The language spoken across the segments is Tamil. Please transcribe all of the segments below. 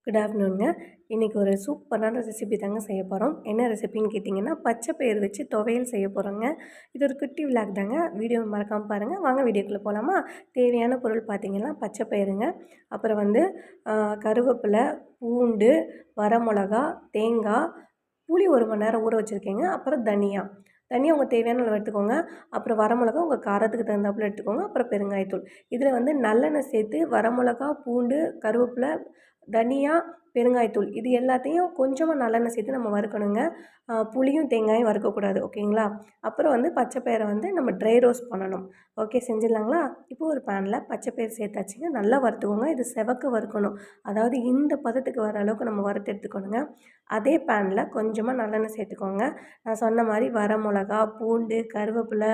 குட் ஆஃப்டர்நூனுங்க. இன்றைக்கி ஒரு சூப்பரான ரெசிபி தாங்க செய்ய போகிறோம். என்ன ரெசிபின்னு கேட்டிங்கன்னா, பச்சை பயிறு வச்சு துவையல் செய்ய போகிறோங்க. இது ஒரு குட்டி விளாக் தாங்க. வீடியோ மறக்காமல் பாருங்கள். வாங்க வீடியோக்குள்ளே போகலாமா? தேவையான பொருள் பார்த்திங்கன்னா, பச்சை பயிறுங்க, அப்புறம் கருவேப்பிலை, பூண்டு, வரமிளகா, தேங்காய், புளி 1 மணி நேரம் ஊற வச்சுருக்கேங்க. அப்புறம் தனியா உங்கள் தேவையான அளவு எடுத்துக்கோங்க. அப்புறம் வரமிளகா உங்கள் காரத்துக்கு தகுந்தாப்புல எடுத்துக்கோங்க. அப்புறம் பெருங்காயத்தூள். இதில் நல்லெண்ணெய் சேர்த்து வரமிளகா, பூண்டு, கருவேப்பிலை, தனியா, பெருங்காயத்தூள் இது எல்லாத்தையும் கொஞ்சமாக நல்லெண்ணெய் சேர்த்து நம்ம வறுக்கணுங்க. புளியும் தேங்காயும் வறுக்கக்கூடாது. ஓகேங்களா? அப்புறம் பச்சை பயிரை நம்ம ட்ரை ரோஸ்ட் பண்ணணும். ஓகே, செஞ்சிடலாங்களா? இப்போ ஒரு பேனில் பச்சை பயிறு சேர்த்தாச்சுங்க. நல்லா வறுத்துக்கோங்க. இது செவக்க வறுக்கணும். அதாவது இந்த பதத்துக்கு வர அளவுக்கு நம்ம வறுத்து எடுத்துக்கணுங்க. அதே பேனில் கொஞ்சமாக நல்லெண்ணெய் சேர்த்துக்கோங்க. நான் சொன்ன மாதிரி வரமிளகா, பூண்டு, கருவேப்பிலை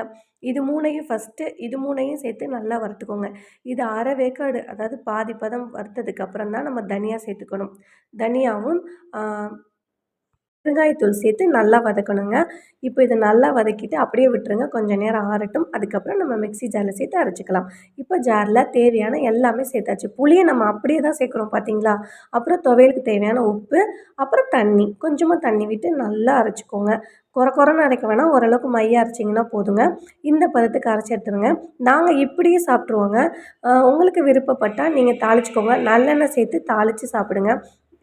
இது மூணையும் சேர்த்து நல்லா வறுத்துக்கோங்க. இது அரை வேக்காடு, அதாவது பாதி பதம் வறுத்ததுக்கப்புறம் தான் நம்ம தனியா சேர்த்துக்கணும். தனியாவும் பெருங்காயத்தூள் சேர்த்து நல்லா வதக்கணுங்க. இப்போ இதை நல்லா வதக்கிட்டு அப்படியே விட்டுருங்க. கொஞ்சம் நேரம் ஆறட்டும். அதுக்கப்புறம் நம்ம மிக்ஸி ஜாரில் சேர்த்து அரைச்சிக்கலாம். இப்போ ஜாரில் தேவையான எல்லாமே சேர்த்தாச்சு. புளியை நம்ம அப்படியே தான் சேர்க்குறோம் பார்த்தீங்களா? அப்புறம் துவையலுக்கு தேவையான உப்பு, அப்புறம் தண்ணி, கொஞ்சமாக தண்ணி விட்டு நல்லா அரைச்சிக்கோங்க. கொரன்னு அரைக்க வேணாம், ஓரளவுக்கு மையாக அரைச்சிங்கன்னா போதுங்க. இந்த பதத்துக்கு அரைச்சி எடுத்துருங்க. நாங்கள் இப்படியே சாப்பிட்ருவோங்க. உங்களுக்கு விருப்பப்பட்டால் நீங்கள் தாளிச்சிக்கோங்க. நல்லெண்ணெய் சேர்த்து தாளித்து சாப்பிடுங்க.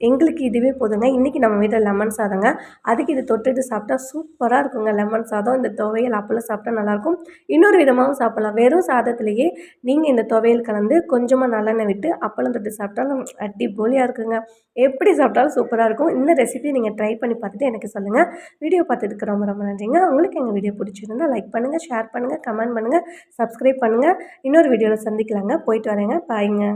எங்களுக்கு இதுவே போதுங்க. இன்றைக்கி நம்ம வீட்டில் லெமன் சாதங்க. அதுக்கு இது தொட்டுட்டு சாப்பிட்டா சூப்பராக இருக்குங்க. லெமன் சாதம், இந்த துவையல் அப்பளம் சாப்பிட்டா நல்லாயிருக்கும். இன்னொரு விதமாகவும் சாப்பிட்லாம். வெறும் சாதத்துலேயே நீங்கள் இந்த துவையல் கலந்து கொஞ்சமாக நல்லெண்ணெய் விட்டு அப்பளம் தொட்டு சாப்பிட்டாலும் அடிப்பொலியாக இருக்குங்க. எப்படி சாப்பிட்டாலும் சூப்பராக இருக்கும். இந்த ரெசிபி நீங்கள் ட்ரை பண்ணி பார்த்துட்டு எனக்கு சொல்லுங்கள். வீடியோ பார்த்ததுக்கு ரொம்ப ரொம்ப நன்றிங்க. உங்களுக்கு எங்கள் வீடியோ பிடிச்சிருந்தால் லைக் பண்ணுங்கள், ஷேர் பண்ணுங்கள், கமெண்ட் பண்ணுங்கள், சப்ஸ்கிரைப் பண்ணுங்கள். இன்னொரு வீடியோவில் சந்திக்கலாங்க. போயிட்டு வரேங்க. பாய்ங்க.